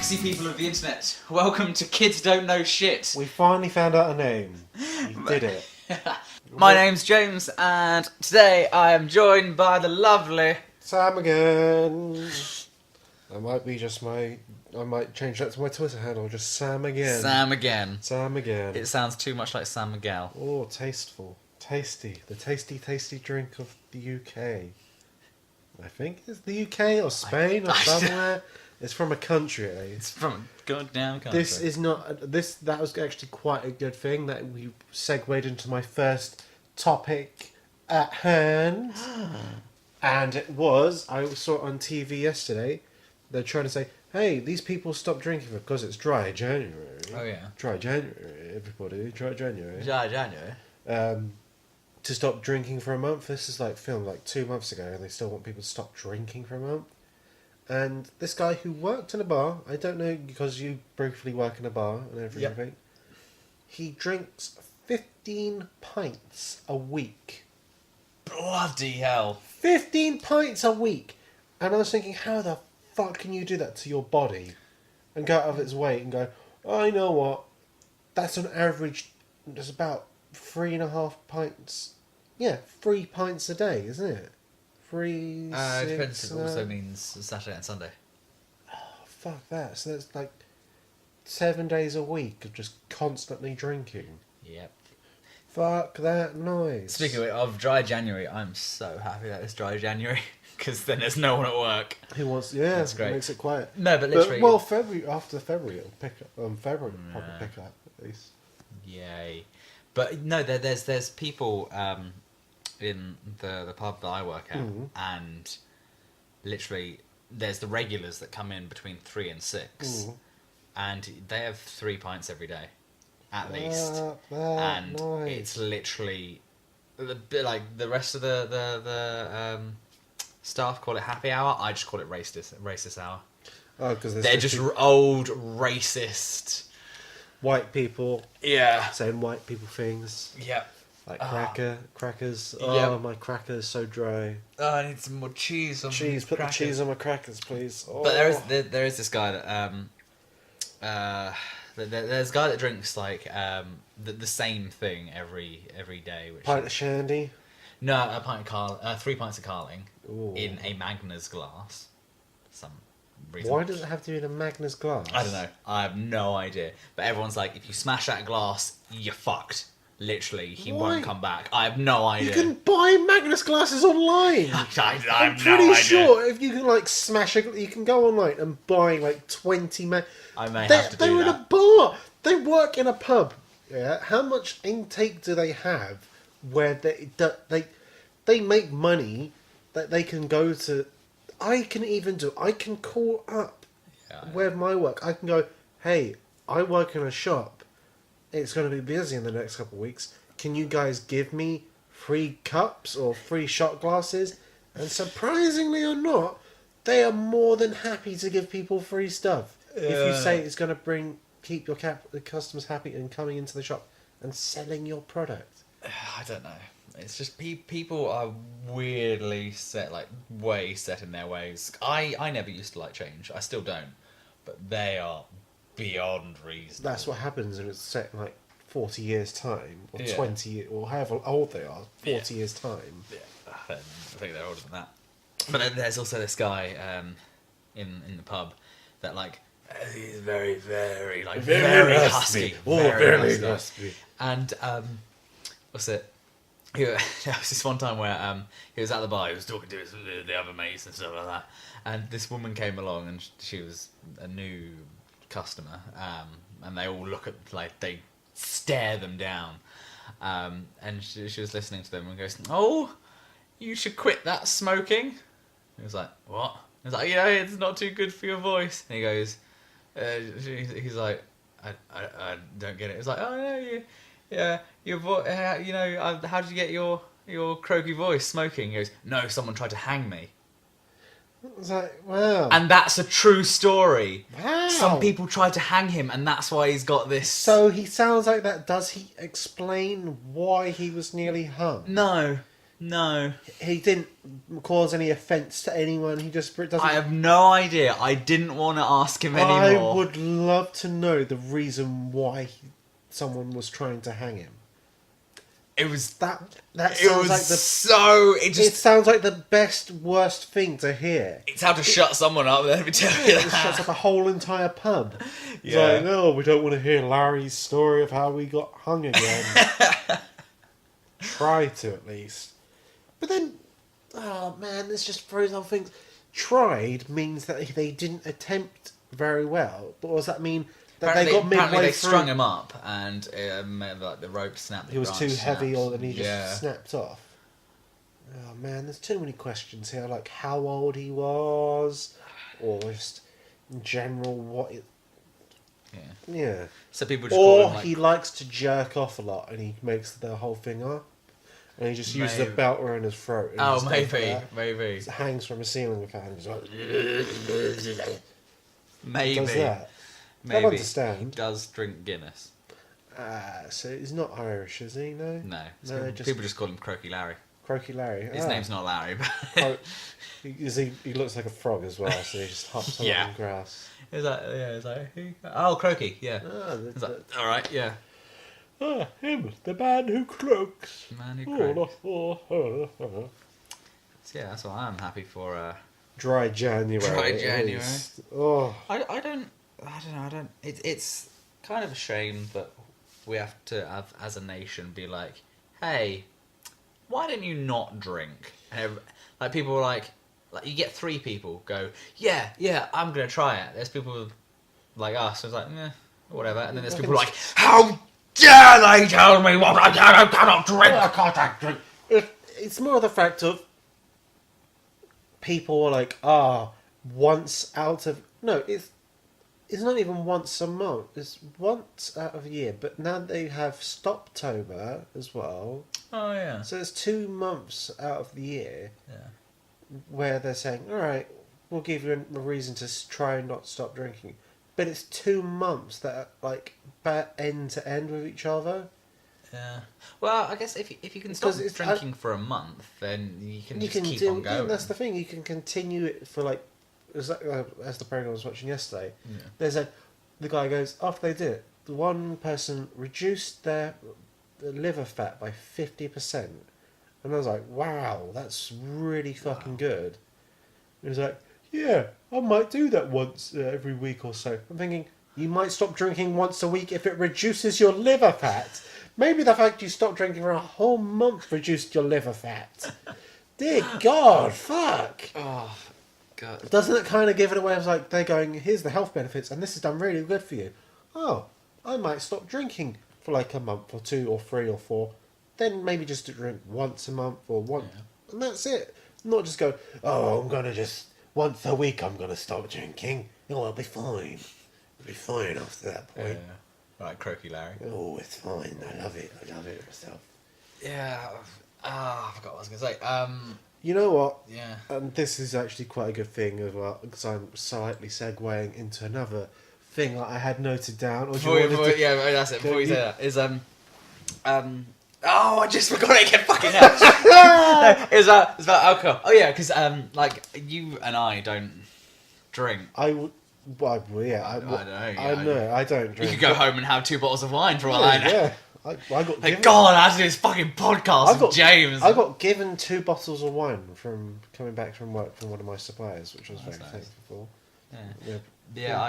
sexy people of the internet, welcome to Kids Don't Know Shit. We finally found out a name. You did it. My name's James, and today I am joined by the lovely... Sam again. That might be just I might change that to my Twitter handle, just Sam again. Sam again. Sam again. It sounds too much like San Miguel. Oh, tasteful. Tasty. The tasty drink of the UK. I think it's the UK or Spain or somewhere. It's from a country, at least. It's from a goddamn country. This is not... That was actually quite a good thing that we segued into my first topic at hand. And it was... I saw it on TV yesterday. They're trying to say, hey, these people stop drinking because it's dry January. Oh, yeah. Dry January, everybody. Dry January. Dry January. To stop drinking for a month. This is filmed 2 months ago, and they still want people to stop drinking for a month. And this guy who worked in a bar, I don't know because you briefly work in a bar and everything. Yep. He drinks 15 pints a week. Bloody hell. 15 pints a week! And I was thinking, how the fuck can you do that to your body? And go out of its way and go, oh, you know what? That's on average, there's about 3.5 pints. Yeah, 3 pints a day, isn't it? 3, 6... It depends. It also means Saturday and Sunday. Oh, fuck that. So that's 7 days a week of just constantly drinking. Yep. Fuck that noise. Speaking of dry January, I'm so happy that it's dry January because then there's no one at work. Who wants? Yeah, that's great. It makes it quiet. No, but literally. After February it'll pick up. February will probably pick up at least. Yay! But no, there's people in the pub that I work at, and literally there's the regulars that come in between 3 and 6, and they have 3 pints every day, at least, and nice. It's literally the rest of the staff call it happy hour. I just call it racist hour. Oh, because they're just old racist white people. Yeah, saying white people things. Yep. Like crackers. Oh, yep. My cracker is so dry. Oh, I need some more cheese on cheese. Put the cheese on my crackers, please. Oh. But there is this guy that there's a guy that drinks the same thing every day. Which pint of shandy. No, a pint of 3 pints of Carling. Ooh. In a Magners glass. Some reason. Why does it have to be in a Magners glass? I don't know. I have no idea. But everyone's like, if you smash that glass, you're fucked. Literally, he won't come back. I have no idea. You can buy Magnus glasses online. I'm pretty sure if you can smash you can go online and buy 20 I may have to do that. They're in a bar. They work in a pub. Yeah. How much intake do they have where they make money that they can go to? I can call up where my work. I can go, hey, I work in a shop. It's going to be busy in the next couple of weeks. Can you guys give me free cups or free shot glasses? And surprisingly or not, they are more than happy to give people free stuff. If you say it's going to keep your the customers happy and coming into the shop and selling your product. I don't know. It's just people are weirdly set, way set in their ways. I never used to like change. I still don't. But they are beyond reason. That's what happens when it's set in 40 years time or 20 or however old they are. 40 years time. Yeah, I think they're older than that. But then there's also this guy in the pub that he's very very very husky. Very husky. And what's it? There was this one time where he was at the bar. He was talking to the other mates and stuff like that. And this woman came along, and she was a new customer, and they all look at they stare them down, and she was listening to them and goes, "Oh, you should quit that smoking." He was like, "What?" He was like, "Yeah, it's not too good for your voice." And he goes, he's like, I don't get it. It's like, "Oh no, yeah, your voice, how did you get your croaky voice smoking?" He goes, "No, someone tried to hang me." It's like, wow. And that's a true story. Wow. Some people tried to hang him, and that's why he's got this... So he sounds like that. Does he explain why he was nearly hung? No. No. He didn't cause any offence to anyone. He just doesn't. I have no idea. I didn't want to ask him anymore. I would love to know the reason why someone was trying to hang him. It was That It sounds was like so. it sounds like the best worst thing to hear. It's how to shut someone up. Let me tell you It that. shuts up a whole entire pub. It's Yeah. like, no, we don't want to hear Larry's story of how we got hung again. Try to, at least. But then, oh man, this just throws on things. Tried means that they didn't attempt very well. But what does that mean? That Apparently, they got apparently midway they through. strung him up and like the rope snapped. He was too heavy, snapped. and he just snapped off. Oh man, there's too many questions here. Like how old he was, or just in general what it. Yeah. Yeah. So people just call Or him, like, he likes to jerk off a lot, and he makes the whole thing up, and he just uses a Maybe. belt around his throat. And Oh, just goes for that. maybe. It hangs from a ceiling fan. He's like, Maybe. does that. Maybe. I understand. He does drink Guinness. So he's not Irish, is he? No. No. No, People just call him Croaky Larry. Croaky Larry. His name's not Larry, but Oh, he looks like a frog as well, so he just hops along Yeah. the grass. is that oh, Croaky, yeah. Is that, all right, yeah. Him, the man who croaks. Man who croaks. Oh. So, yeah, that's what I'm happy for. Dry January. Dry it January. is. Oh. I don't know. It's kind of a shame that we have to have, as a nation, be like, hey, why don't you not drink? And like people were like you get 3 people go, yeah, I'm gonna try it. There's people like us, so it's like, whatever. And then there's people like, how dare they tell me what I cannot drink? I can't drink. It's more the fact of people are like, once out of it's not even once a month. It's once out of a year. But now they have Stoptober as well. Oh yeah. So it's 2 months out of the year Yeah. where they're saying, all right, we'll give you a reason to try and not stop drinking. But it's 2 months that are like end to end with each other. Yeah. Well, I guess if you can stop Because drinking for a month, then you can You just can keep do. on going. Yeah, that's the thing. You can continue it for like, as the program I was watching yesterday. Yeah. The guy goes, after they did it, the one person reduced their liver fat by 50%, and I was like, wow, that's really fucking good. He was like, yeah, I might do that once every week or so. I'm thinking, you might stop drinking once a week if it reduces your liver fat. Maybe the fact you stopped drinking for a whole month reduced your liver fat. Dear God, fuck. Oh, God. Doesn't it kind of give it away as like they're going, here's the health benefits and this has done really good for you. Oh, I might stop drinking for like a month or 2 or 3 or 4. Then maybe just to drink once a month or once. Yeah. And that's it. Not just go, oh, I'm going to just, once a week I'm going to stop drinking. Oh, I'll be fine. I'll be fine after that point. Yeah. Right, Croaky Larry. Oh, it's fine. I love it. I love it myself. Yeah. I forgot what I was going to say. You know what? Yeah. And this is actually quite a good thing as well, because I'm slightly segueing into another thing that I had noted down. Or do you want to Yeah, that's it. Before you you- say that, is oh, I just forgot it again. Fucking hell. No, it's about alcohol. Oh yeah, because like you and I don't drink. I would. Well, yeah, I don't know. I know. I don't drink. You could go home and have 2 bottles of wine for all I know. Yeah, I got Like, given. God, I had to do this fucking podcast with James. I got given 2 bottles of wine from coming back from work from one of my suppliers, which I was very That's nice. thankful Yeah. for. Yeah,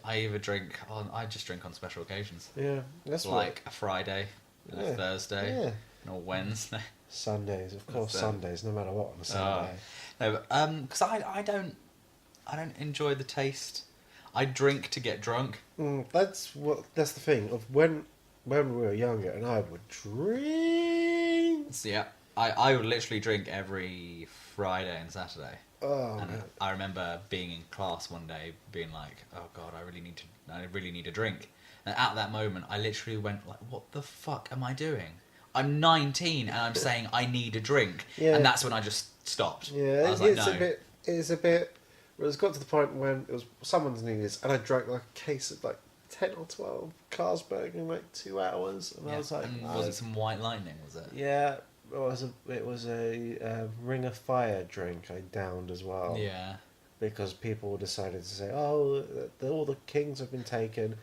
I either drink on. I just drink on special occasions, Yeah, that's like a Friday, and a Yeah. Thursday, Yeah. and a Wednesday. Sundays, of course, That's, Sundays, no matter what on a Sunday. No, but because I don't enjoy the taste. I drink to get drunk. That's the thing of when we were younger, and I would drink. So yeah, I would literally drink every Friday and Saturday. Oh And man. I remember being in class one day, being like, "Oh God, I really need a drink." And at that moment, I literally went like, "What the fuck am I doing? I'm 19 and I'm saying I need a drink." Yeah. And that's when I just stopped. Yeah, I was like, it's "No." a bit. Well, it's got to the point when it was someone's New Year's, and I drank like a case of like 10 or 12 Carlsberg in like 2 hours, and I Yeah. was like, And was it some White Lightning? Was it? yeah, it was a Ring of Fire drink I downed as well. Yeah. Because people decided to say, "Oh, all the kings have been taken,"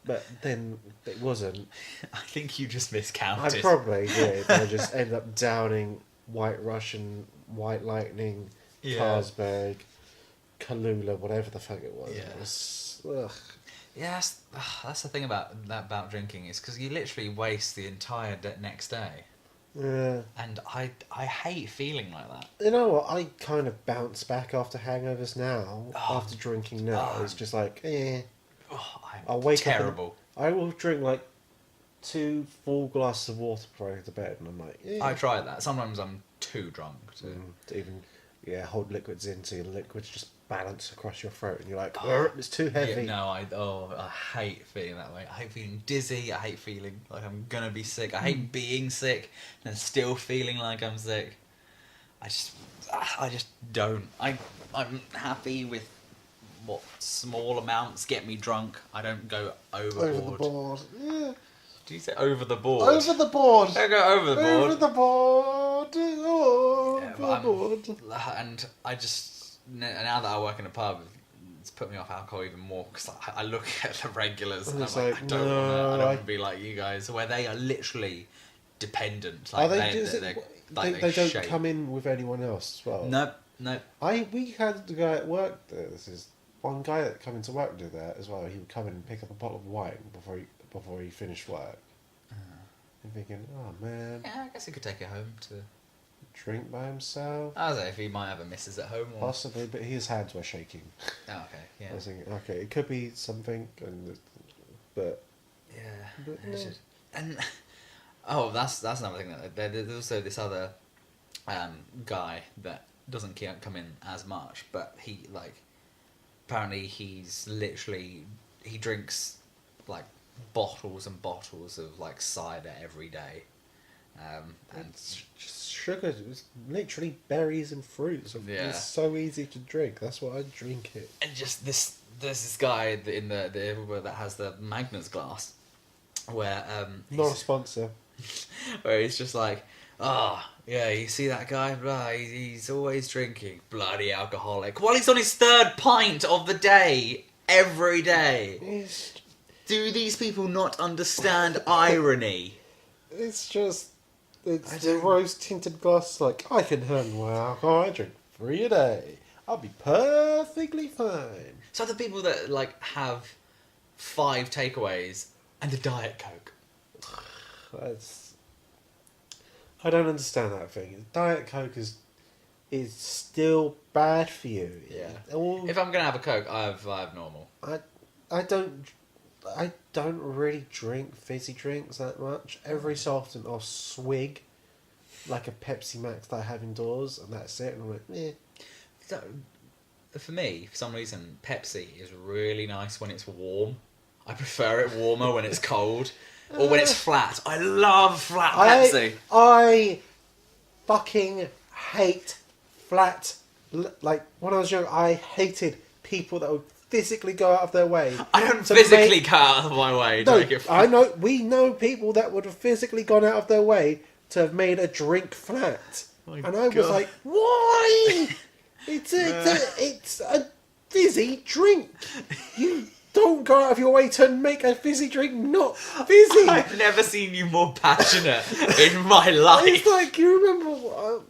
but then it wasn't. I think you just I miscounted. probably did. I just ended up downing White Russian, White Lightning, Yeah. Carlsberg, Kalula, whatever the fuck it was. Yeah. It was, ugh. Yeah, that's the thing about drinking is because you literally waste the entire next day, Yeah. and I hate feeling like that. You know what? I kind of bounce back after hangovers now. Oh. After drinking now, it's just like, Oh, I'm I'll wake terrible. up. I will drink like 2 full glasses of water before I go to bed, and I'm like, I try that. Sometimes I'm too drunk to. to even hold liquids in, so the liquids just balance across your throat, and you're like, it's too Yeah, heavy. no, I hate feeling that way. I hate feeling dizzy. I hate feeling like I'm gonna be sick. I hate being sick and still feeling like I'm sick. I just don't. I'm happy with what small amounts get me drunk. I don't go overboard. Over the board. Yeah. Do you say over the board? Over the board. Don't go over the board. Over the board. Oh, Yeah, over but the board. And I just, now that I work in a pub, it's put me off alcohol even more because I look at the regulars and I'm It's like, like, I don't no, want to be like you guys, where they are literally dependent. Are Like they don't shape. come in with anyone else as well? No. We had the guy at work there. This is one guy that come into work did that as well. He would come in and pick up a bottle of wine before he finished work. I'm thinking, oh man, Yeah, I guess he could take it home to. drink by himself. I was like, if he might have a missus at home. Or... Possibly, but his hands were shaking. Oh, okay, yeah. I was thinking, okay, it could be something, but Yeah. But, It's yeah. just- and oh, that's another thing. There's also this other guy that doesn't come in as much, but he apparently he drinks like bottles and bottles of like cider every day, and it's just sugar. It's literally berries and fruits. Yeah. It's so easy to drink. That's why I drink it. and just there's this guy in the that has the Magnus glass, where Not a sponsor. where he's just like, yeah, you see that guy? Blah, he's always drinking. Bloody alcoholic. While he's on his 3rd pint of the day, every day. Do these people not understand irony? It's just... It's I the don't- rose-tinted glass, like, I can handle my alcohol. I drink 3 a day. I'll be perfectly fine. So the people that, have 5 takeaways and a Diet Coke. I don't understand that thing. Diet Coke is still bad for you. Yeah. All- If I'm going to have a Coke, I have normal. I don't really drink fizzy drinks that much. Every so often I'll swig like a Pepsi Max that I have indoors, and that's it. And I'm like, eh. So, for me, for some reason, Pepsi is really nice when it's warm. I prefer it warmer when it's cold. Or when it's flat. I love flat Pepsi. I fucking hate flat. Like, when I was young, I hated people that would physically go out of their way. I don't to physically make- go out of my way to No, make it flat. I know. We know people that would have physically gone out of their way to have made a drink flat, My and I was God. like, "Why? It's a fizzy drink. You don't go out of your way to make a fizzy drink not fizzy." I've never seen you more passionate in my life. It's like, you remember,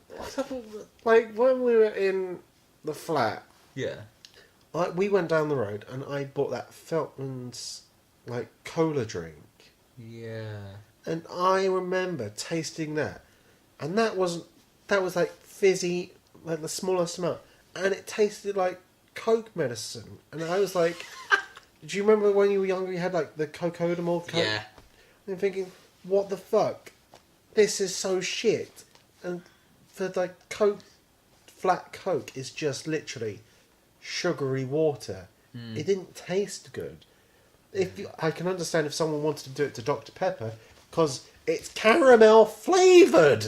like when we were in the flat. Yeah. We went down the road and I bought that Feltman's like cola drink. Yeah. And I remember tasting that, and that was like fizzy, like the smallest amount, and it tasted like Coke medicine. And I was like, do you remember when you were younger? You had like the Cocodamol Coke. Yeah. And thinking, what the fuck? This is so shit. And for like Coke, flat Coke is just literally sugary water. It didn't taste good. I can understand if someone wanted to do it to Dr. Pepper, because it's caramel flavoured.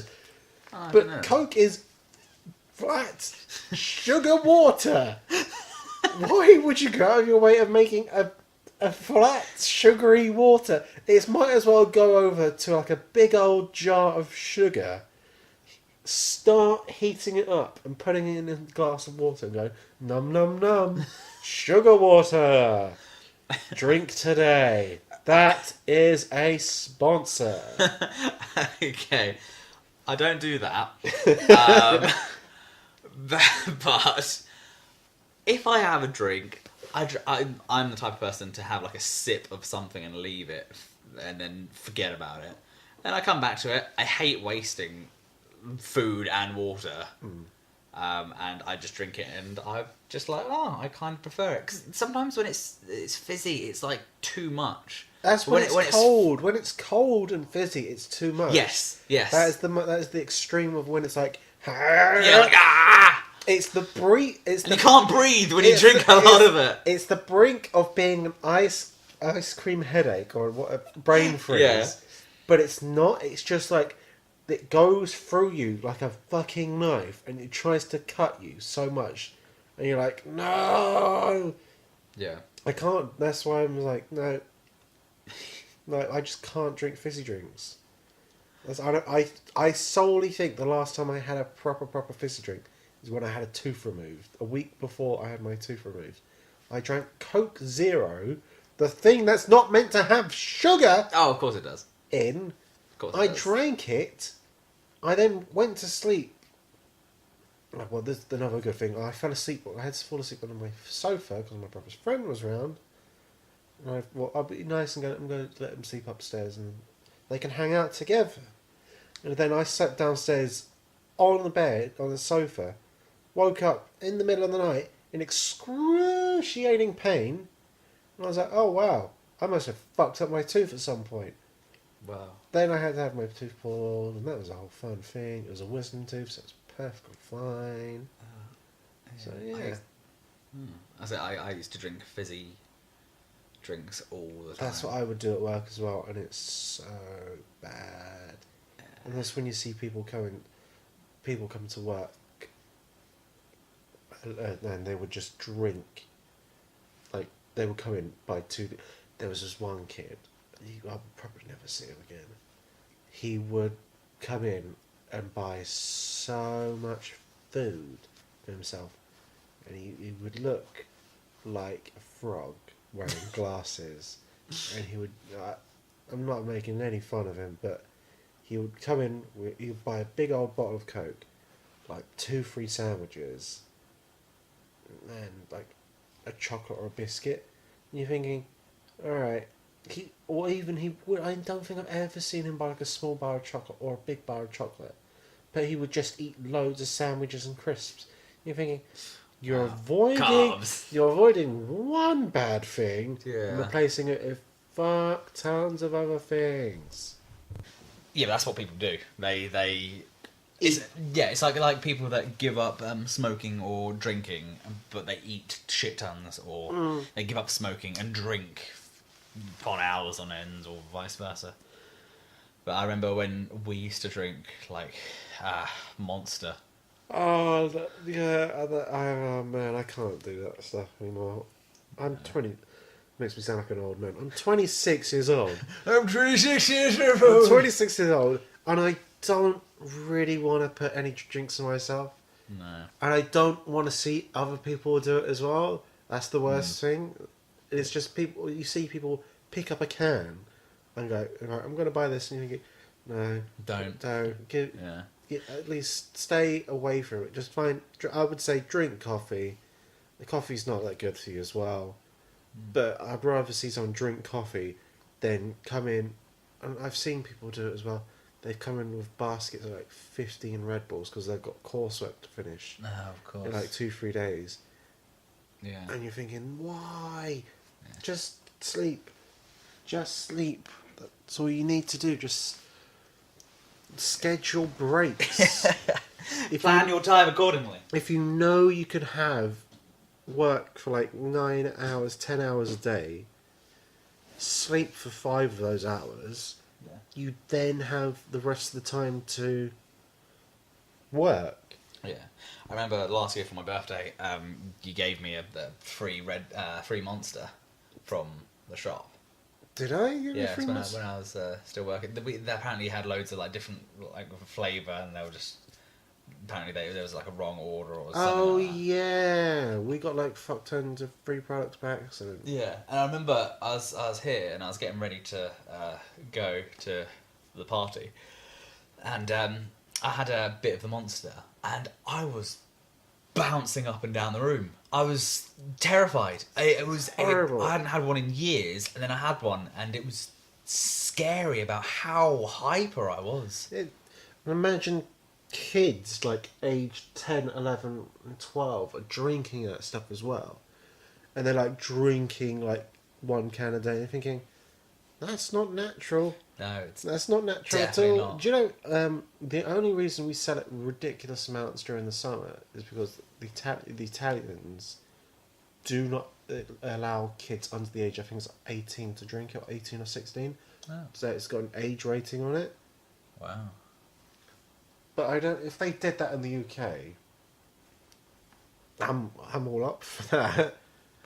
I But don't know. Coke is flat sugar water. Why would you go out of your way of making a flat sugary water? It might as well go over to like a big old jar of sugar start heating it up and putting it in a glass of water and go, num num num, sugar water, drink today. That is a sponsor. Okay, I don't do that. Um, but if I have a drink, I'm the type of person to have like a sip of something and leave it and then forget about it. Then I come back to it. I hate wasting food and water. And I just drink it, and I'm just like, oh, I kind of prefer it. 'Cause sometimes when it's fizzy, it's like too much. That's when, it's cold. When it's cold and fizzy, it's too much. Yes. That is the extreme of when it's like. Yeah, like ah. It's the brink. You can't breathe when you drink a lot of it. It's the brink of being an ice cream headache or what a brain freeze. Yeah. But it's not. It's just like it goes through you like a fucking knife, and it tries to cut you so much, and you're like, no. Yeah. I can't. That's why I'm like, no. No, I just can't drink fizzy drinks. I solely think the last time I had a proper fizzy drink is when I had a tooth removed. A week before I had my tooth removed. I drank Coke Zero, the thing that's not meant to have sugar Oh, of course it does. in. Of course it I does. drank it. I then went to sleep. Well, this is another good thing. I fell asleep. I had to fall asleep on my sofa because my brother's friend was around. And I'll be nice and I'm going to let him sleep upstairs and they can hang out together. And then I sat downstairs on the bed, on the sofa, woke up in the middle of the night in excruciating pain. And I was like, oh wow, I must have fucked up my tooth at some point. Wow. Then I had to have my tooth pulled, and that was a whole fun thing. It was a wisdom tooth, so it was perfectly fine. So yeah. I used to drink fizzy drinks all the time. That's what I would do at work as well, and it's so bad. And that's when you see people come to work, and they would just drink. Like, they would come in by two. There was this one kid, I would probably never see him again. He would come in and buy so much food for himself, and he would look like a frog wearing glasses, and he would. I'm not making any fun of him, but he would come in. He would buy a big old bottle of Coke, like 2 free sandwiches, and like a chocolate or a biscuit. And you're thinking, all right. I don't think I've ever seen him buy like a small bar of chocolate or a big bar of chocolate, but he would just eat loads of sandwiches and crisps. You're thinking, you're avoiding one bad thing and replacing it with fuck tons of other things. Yeah, but that's what people do. It's like people that give up smoking or drinking, but they eat shit tons, or they give up smoking and drink on hours on end, or vice versa. But I remember when we used to drink like Monster. Oh man, I can't do that stuff anymore. I'm 20. Makes me sound like an old man. I'm 26 years old. I'm 26 years I'm old. 26 years old, and I don't really want to put any drinks in myself. No. And I don't want to see other people do it as well. That's the worst thing. It's just people. You see people pick up a can and go, right, I'm going to buy this, and you think, no, Don't. At least stay away from it. Just find. I would say drink coffee. The coffee's not that good for you as well. But I'd rather see someone drink coffee than come in. And I've seen people do it as well. They come in with baskets of like 15 Red Bulls because they've got coursework to finish. Oh, of course. In like 2-3 days. Yeah. And you're thinking, why? Yeah. Just sleep. Just sleep. That's all you need to do. Just schedule breaks. Plan your time accordingly. If you know you could have work for like 9 hours, 10 hours a day, sleep for 5 of those hours, you then have the rest of the time to work. Yeah, I remember last year for my birthday, you gave me a free free Monster from the shop. Did I give you free Monster? When I was still working. They apparently had loads of like different like flavour, and they were just apparently there was like a wrong order or something. Oh like that. yeah, we got like fuck tons of free products by accident. Yeah, and I remember I was here and I was getting ready to go to the party, and I had a bit of the Monster, and I was bouncing up and down the room. I was terrified. It was horrible. I hadn't had one in years, and then I had one, and it was scary about how hyper I was. Imagine kids like aged 10, 11 and 12 are drinking that stuff as well. And they're like drinking like one can a day and you're thinking, that's not natural. No, That's not natural at definitely all. not. Do you know, the only reason we sell it ridiculous amounts during the summer is because the Italians do not allow kids under the age, I think it's 18 to drink it, or 18 or 16. Oh. So it's got an age rating on it. Wow. But I don't. If they did that in the UK, I'm all up for that.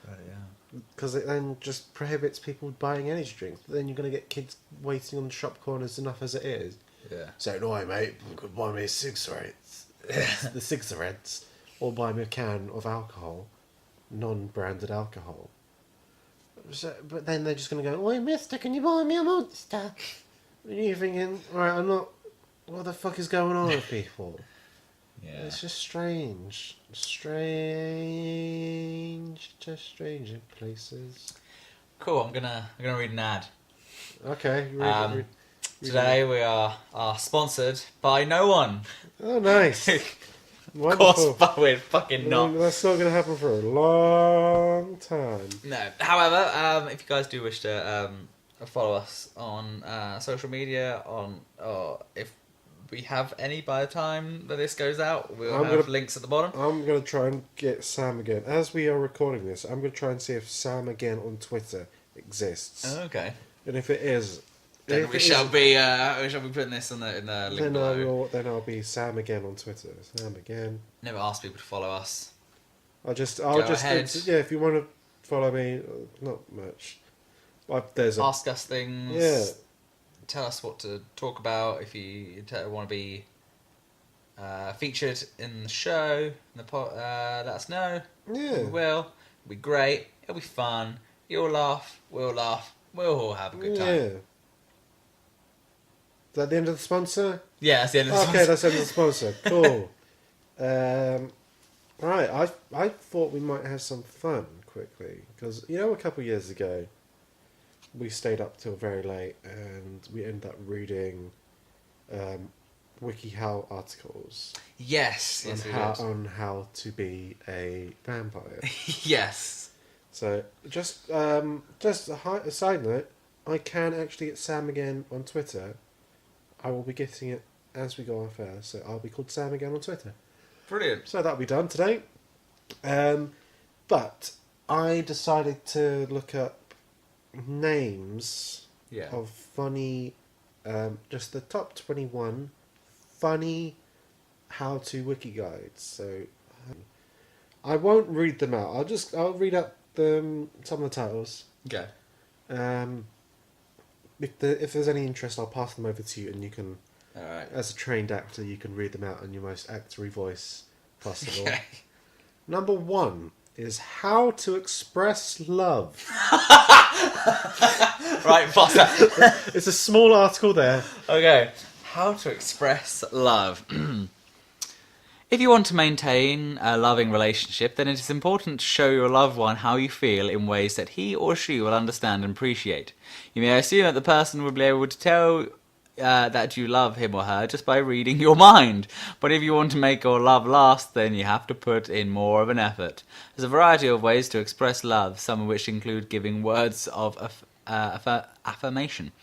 But yeah. Because it then just prohibits people buying energy drinks. But then you're going to get kids waiting on the shop corners enough as it is. Yeah. So no, mate, you could buy me cigarettes, the cigarettes, or buy me a can of alcohol, non-branded alcohol. So, but then they're just going to go, "Oi, mister, can you buy me a Monster?" And you're thinking, right, I'm not. What the fuck is going on with people? Yeah. It's just strange. Just strange in places. Cool. I'm gonna read an ad. Okay. Read Today we are sponsored by no one. Oh, nice. Of Wonderful. course, but we're fucking not. That's not going to happen for a long time. No. However, if you guys do wish to follow us on social media, or if we have any by the time that this goes out, we'll have links at the bottom. I'm going to try and get Sam again. As we are recording this, I'm going to try and see if Sam again on Twitter exists. Oh, okay. And if it is... Then we shall be putting this in the link below. Then I'll be Sam again on Twitter. Sam again. Never ask people to follow us. I'll just ahead. yeah. If you want to follow me, not much. There's Ask us things. Yeah. Tell us what to talk about. If you want to be featured in the show, let us know. Yeah. We will. It'll be great. It'll be fun. You'll laugh. We'll laugh. We'll all have a good time. Yeah. Is that the end of the sponsor? Yeah, that's the end of the Okay, that's the end of the sponsor. Cool. Right, I thought we might have some fun quickly because a couple of years ago we stayed up till very late and we ended up reading WikiHow articles Yes. Yes, we did. on how to be a vampire. Yes. So just a side note, I can actually get Sam again on Twitter. I will be getting it as we go off air, so I'll be called Sam again on Twitter. Brilliant. So that'll be done today. But I decided to look up names of funny, just the top 21 funny how-to wiki guides. So I won't read them out. I'll read out some of the titles. Okay. If there's any interest, I'll pass them over to you, and you can, Alright. as a trained actor, you can read them out in your most actory voice possible. Okay. Number 1 is how to express love. Right, pause that. It's a small article there. Okay. How to express love. If you want to maintain a loving relationship, then it is important to show your loved one how you feel in ways that he or she will understand and appreciate. You may assume that the person will be able to tell that you love him or her just by reading your mind. But if you want to make your love last, then you have to put in more of an effort. There's a variety of ways to express love, some of which include giving words of affirmation,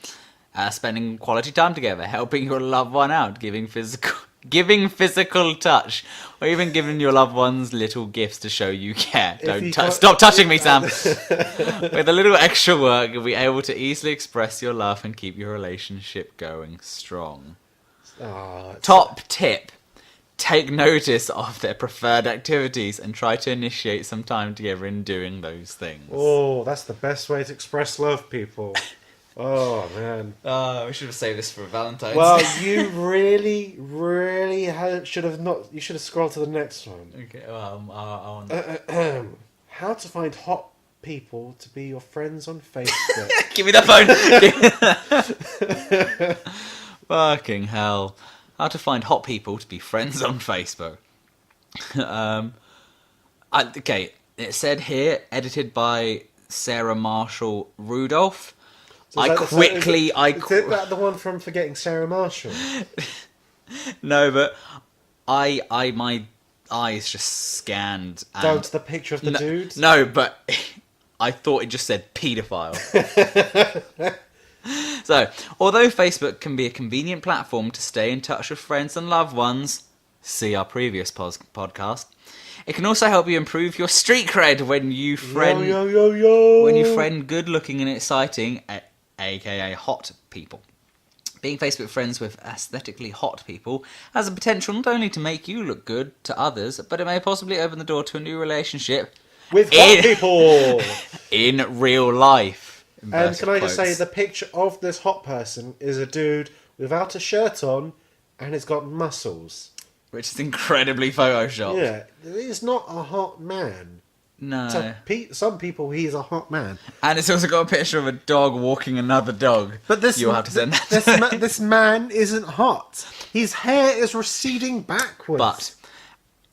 spending quality time together, helping your loved one out, giving physical touch, or even giving your loved ones little gifts to show you care. Stop touching me, Sam. With a little extra work, you'll be able to easily express your love and keep your relationship going strong. Top tip. Take notice of their preferred activities and try to initiate some time together in doing those things. Oh, that's the best way to express love, people. Oh man. We should have saved this for Valentine's. Well, you really, should have not. You should have scrolled to the next one. Okay, well, I want... How to find hot people to be your friends on Facebook. Give me that phone! Fucking hell. How to find hot people to be friends on Facebook. Okay, it said here, edited by Sarah Marshall Rudolph. So is that the one from Forgetting Sarah Marshall? No, but my eyes just scanned. And Down to the picture of the dude? No, but I thought it just said paedophile. So, although Facebook can be a convenient platform to stay in touch with friends and loved ones, see our previous podcast, it can also help you improve your street cred when you friend when you friend good-looking and exciting, aka hot people. Being Facebook friends with aesthetically hot people has the potential not only to make you look good to others, but it may possibly open the door to a new relationship with hot people in real life. And can I just say, the picture of this hot person is a dude without a shirt on, and he's got muscles. Which is incredibly photoshopped. Yeah, he's not a hot man. No. To some people, he's a hot man. And it's also got a picture of a dog walking another dog. But You'll have to send that. This man isn't hot. His hair is receding backwards. But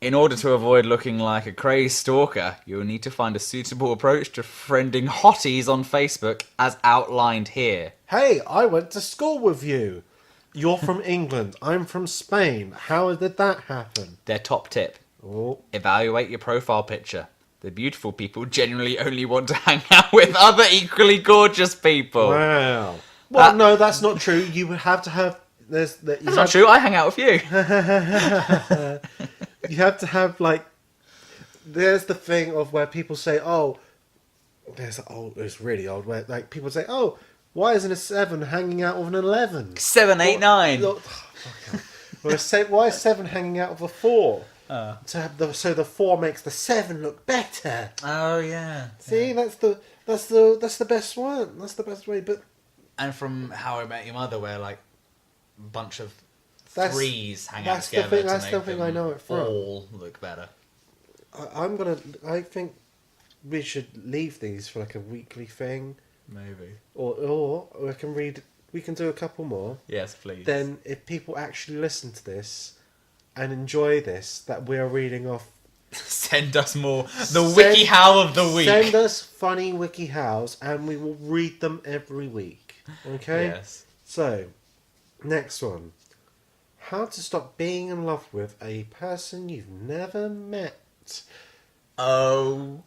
in order to avoid looking like a crazed stalker, you will need to find a suitable approach to friending hotties on Facebook, as outlined here. Hey, I went to school with you. You're from England. I'm from Spain. How did that happen? Their top tip. Oh. Evaluate your profile picture. The beautiful people generally only want to hang out with other equally gorgeous people. Wow. Well, no, that's not true. You would have to have... That's not true. I hang out with you. You have to have, like... There's the thing of where people say, oh... It's really old. Where like people say, oh... Why isn't a 7 hanging out with an 11? 7, 8, 9. Why is 7 hanging out with a 4? So the 4 makes the 7 look better. Oh yeah. See, that's the best one. That's the best way. But and from How I Met Your Mother, where like a bunch of 3s hang out together to that's make the thing them I know it from. all look better. I think we should leave these for like a weekly thing. Maybe. Or we can do a couple more. Yes, please. Then if people actually listen to this and enjoy this, that we're reading off... Send us more. The WikiHow of the week. Send us funny WikiHows and we will read them every week. Okay? Yes. So, next one. How to stop being in love with a person you've never met. Okay.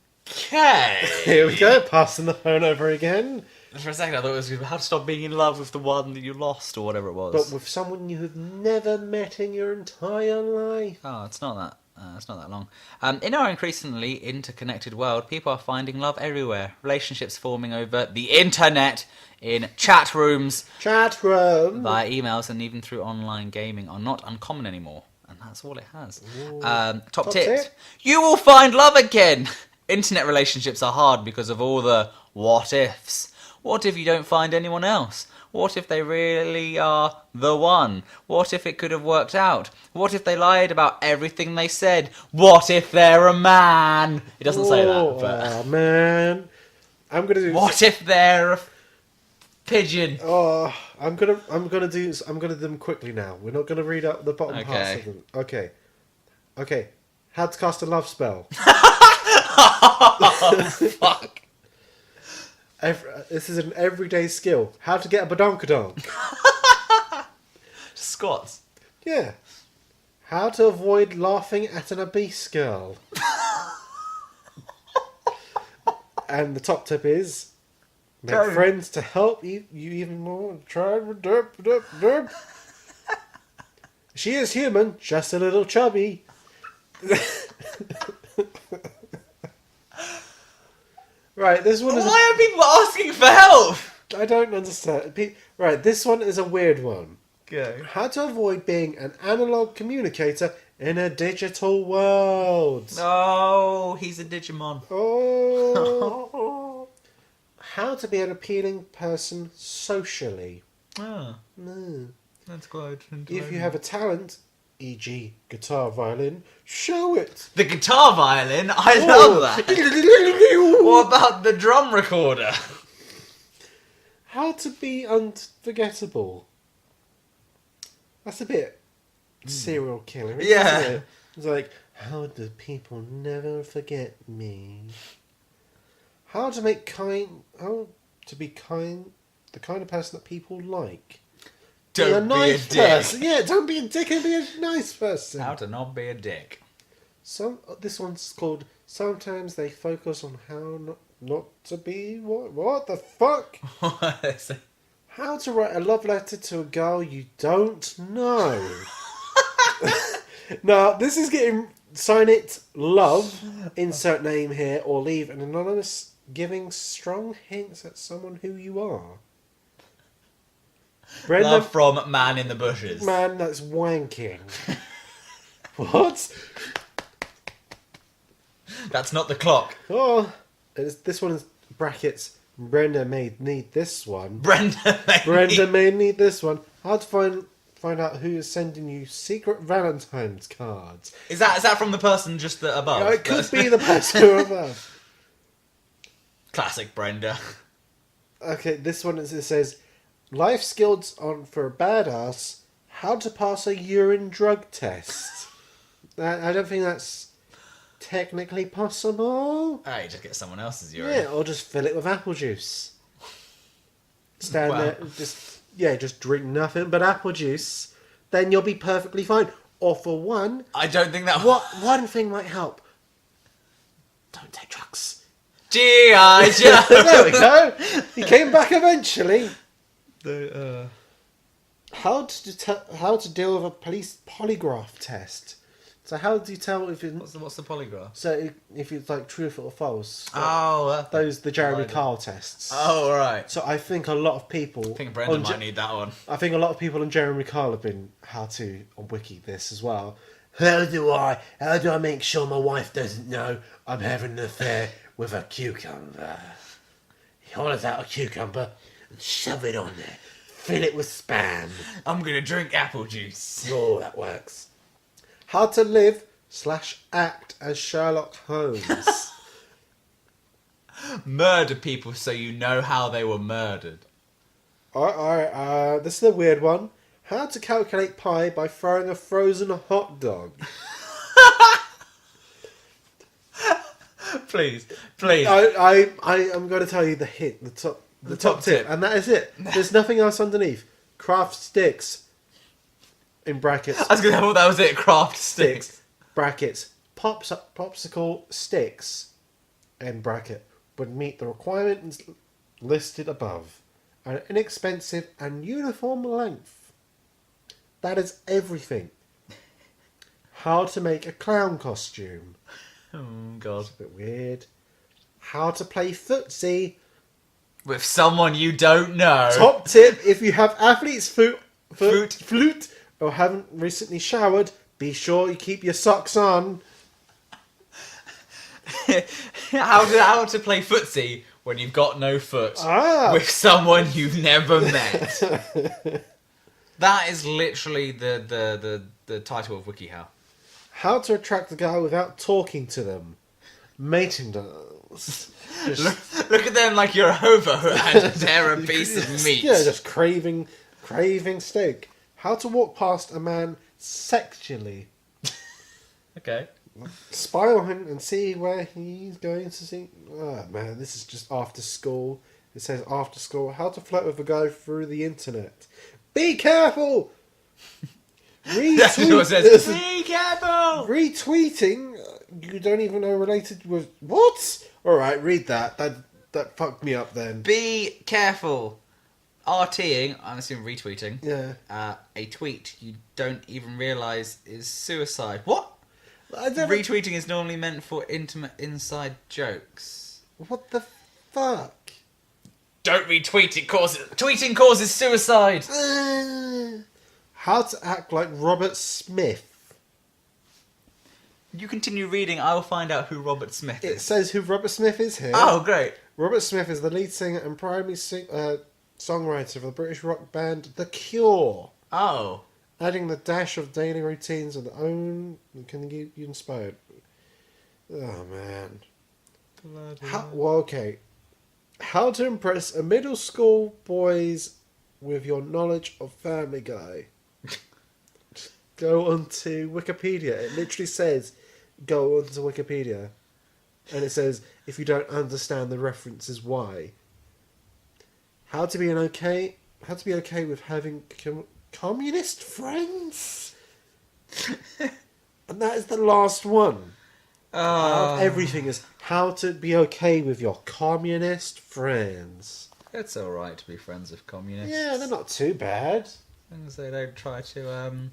Here we go, passing the phone over again. For a second I thought it was how to stop being in love with the one that you lost or whatever it was. But with someone you have never met in your entire life. Oh, it's not that long. In our increasingly interconnected world, people are finding love everywhere. Relationships forming over the internet, in chat rooms, via emails, and even through online gaming are not uncommon anymore. And that's all it has. Top tip. You will find love again. Internet relationships are hard because of all the what ifs. What if you don't find anyone else? What if they really are the one? What if it could have worked out? What if they lied about everything they said? What if they're a man? It doesn't say that, but... Oh, man. I'm gonna do... What if they're a pigeon? Oh, I'm gonna do them quickly now. We're not gonna read out the bottom parts of them. Okay. How to cast a love spell. Oh, fuck. This is an everyday skill. How to get a badonkadonk. Squats. Yeah. How to avoid laughing at an obese girl. And the top tip is make friends to help you even more. Try derp. She is human, just a little chubby. Right, this one is... Why are people asking for help? I don't understand. Right, this one is a weird one. Go. How to avoid being an analog communicator in a digital world. Oh, he's a Digimon. Oh. How to be an appealing person socially. Ah, No. that's quite If you have a talent, e.g. guitar, violin, show it. The guitar violin? I love that. What about the drum recorder? How to be unforgettable. That's a bit serial killer, Yeah. isn't it? It's like, how do people never forget me? How to be kind, the kind of person that people like. Don't be a nice dick. person. Yeah, don't be a dick and be a nice person. How to not be a dick. This one's called Sometimes They Focus on How Not to Be. What the fuck? What is it? How to write a love letter to a girl you don't know. Now, this is getting... Sign it, love, insert name here, or leave an anonymous giving strong hints at someone who you are. Brenda, Love from Man in the Bushes. man that's wanking. What? That's not the clock. Oh, this one is brackets. Brenda may need this one. Brenda may need this one. How to find out who is sending you secret Valentine's cards. Is that from the person just above? Yeah, it could be the person above. Classic Brenda. Okay, this one it says, life skills on for a badass. How to pass a urine drug test. I don't think that's technically possible. Oh, you just get someone else's urine. Yeah, or just fill it with apple juice. Stand Wow. there, just drink nothing but apple juice. Then you'll be perfectly fine. Or for one, I don't think that... one thing might help. Don't take drugs. G.I. Joe! There we go. He came back eventually. The, How to deal with a police polygraph test. So how do you tell if it's... What's the polygraph? So if it's like truth or false? Oh, The Jeremy Kyle tests. Oh, right. So I think a lot of people... I think Brenda might need that one. I think a lot of people on Jeremy Kyle have been on Wiki this as well. How do I make sure my wife doesn't know I'm having an affair with a cucumber? He hollers out a cucumber and shove it on there. Fill it with Spam. I'm gonna drink apple juice. Oh, that works. How to live / act as Sherlock Holmes. Murder people so you know how they were murdered. Alright, this is a weird one. How to calculate pi by throwing a frozen hot dog. Please. I am going to tell you the hint, the top tip, and that is it. There's nothing else underneath. Craft sticks. In brackets. I was gonna have that was it. Craft sticks. Brackets. Popsicle sticks. In bracket. Would meet the requirements listed above. An inexpensive and uniform length. That is everything. How to make a clown costume. Oh God. It's a bit weird. How to play footsie. With someone you don't know. Top tip: if you have athlete's Flute. or haven't recently showered, be sure you keep your socks on. How to play footsie when you've got no foot with someone you've never met. That is literally the title of WikiHow. How to attract a guy without talking to them. Mating dolls. Look at them like you're over and they're a piece of meat. Yeah, just craving steak. How to walk past a man sexually. Okay. Spy on him and see where he's going to see. Oh man, this is just after school. It says after school. How to flirt with a guy through the internet. Be careful! That's what it says. Be careful! Retweeting, you don't even know related with... What? Alright, read that. That fucked me up then. Be careful. RTing, I'm assuming retweeting. Yeah. A tweet you don't even realise is suicide. What? Retweeting is normally meant for intimate inside jokes. What the fuck? Don't retweet it. Tweeting causes suicide. How to act like Robert Smith. You continue reading, I will find out who Robert Smith It is. says who Robert Smith is here. Oh, great. Robert Smith is the lead singer and primary songwriter for the British rock band The Cure. Oh. Adding the dash of daily routines of their own can get you inspired. Oh, man. Okay. How to impress a middle school boys with your knowledge of Family Guy. Go onto Wikipedia. It literally says, go onto Wikipedia. And it says, if you don't understand the references, why. How to be okay with having communist friends. And that is the last one. Out of everything is how to be okay with your communist friends. It's alright to be friends with communists. Yeah, they're not too bad. As long as they don't try to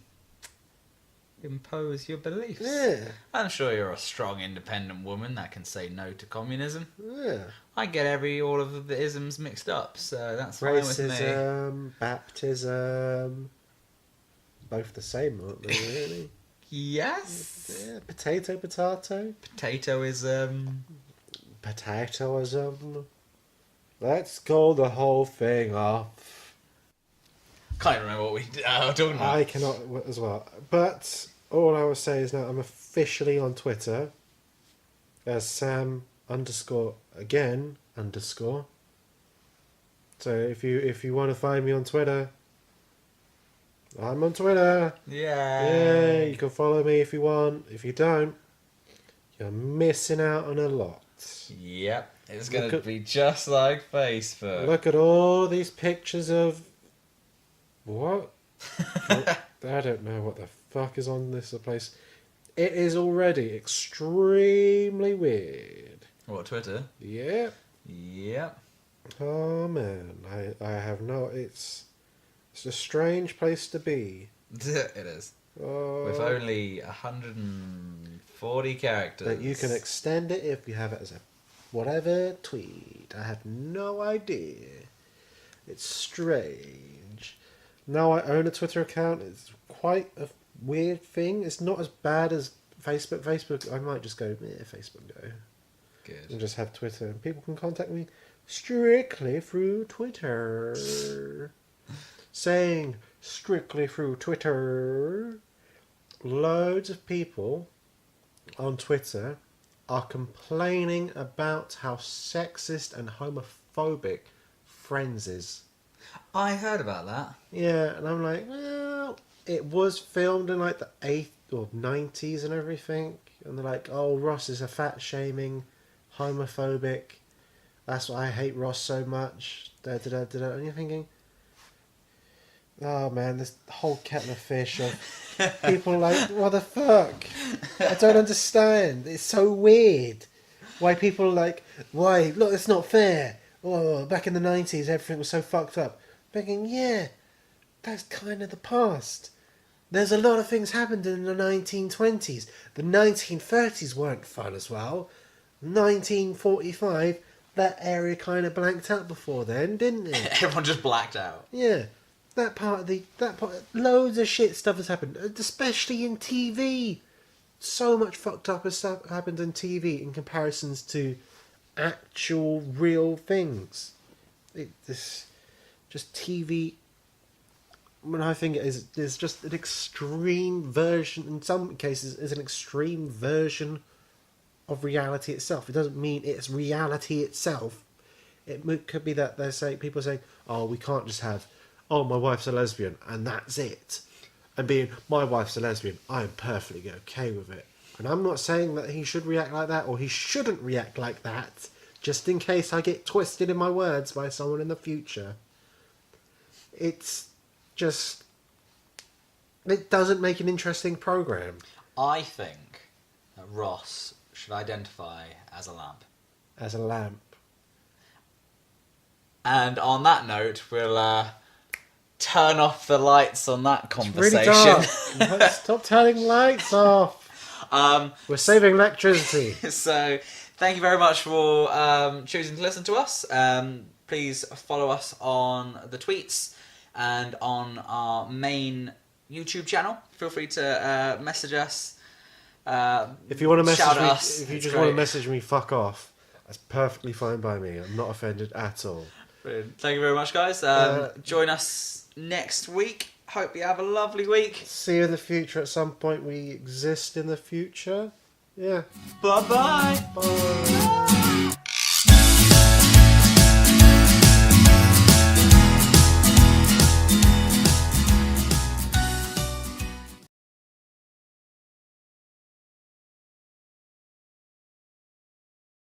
impose your beliefs. Yeah. I'm sure you're a strong, independent woman that can say no to communism. Yeah. I get all of the isms mixed up, so that's fine with me. Racism, baptism, both the same, aren't they, really? Yes. Yeah, potato. Potatoism. Potatoism. Let's call the whole thing off. Can't remember what we were talking about. I cannot as well. But all I will say is now I'm officially on Twitter as Sam_again_. So if you want to find me on Twitter, I'm on Twitter. Yeah, you can follow me if you want. If you don't, you're missing out on a lot. Yep, it's going to be just like Facebook. Look at all these pictures of... What? I don't know what the fuck is on this place. It is already extremely weird. What, Twitter? Yep. Yep. Oh man, I have no... It's a strange place to be. It is. Oh, With only 140 characters. but you can extend it if you have it as a whatever tweet. I have no idea. It's strange. Now I own a Twitter account. It's quite a weird thing. It's not as bad as Facebook. Facebook, I might just go, Facebook go. Good. And just have Twitter. And people can contact me strictly through Twitter. Saying strictly through Twitter. Loads of people on Twitter are complaining about how sexist and homophobic Friends is. I heard about that. Yeah, and I'm like, well, it was filmed in like the 8th or 90s and everything. And they're like, oh, Ross is a fat shaming, homophobic. That's why I hate Ross so much. And you're thinking, oh man, this whole kettle of fish of people like, what the fuck? I don't understand. It's so weird. Why people are like, why? Look, it's not fair. Oh, back in the 90s, everything was so fucked up. Thinking, yeah, that's kind of the past. There's a lot of things happened in the 1920s. The 1930s weren't fun as well. 1945, that area kind of blanked out before then, didn't it? Everyone just blacked out. Yeah. Loads of shit stuff has happened, especially in TV. So much fucked up stuff happened in TV in comparisons to actual real things. Just TV. When I think it is, there's just an extreme version. In some cases, is an extreme version of reality itself. It doesn't mean it's reality itself. It could be that people are saying, "Oh, we can't just have, oh, my wife's a lesbian and that's it," and being, "My wife's a lesbian, I'm perfectly okay with it." And I'm not saying that he should react like that or he shouldn't react like that. Just in case I get twisted in my words by someone in the future. It's just... It doesn't make an interesting program. I think that Ross should identify as a lamp. As a lamp. And on that note, we'll turn off the lights on that conversation. It's really dark. Stop turning lights off. We're saving electricity. So, thank you very much for choosing to listen to us. Please follow us on the tweets and on our main YouTube channel. Feel free to message us. If you want to message shout me, at us. if you It's just great. want to message me, fuck off. That's perfectly fine by me. I'm not offended at all. Brilliant. Thank you very much, guys. Join us next week. Hope you have a lovely week. See you in the future. At some point, we exist in the future. Yeah. Bye-bye. Bye.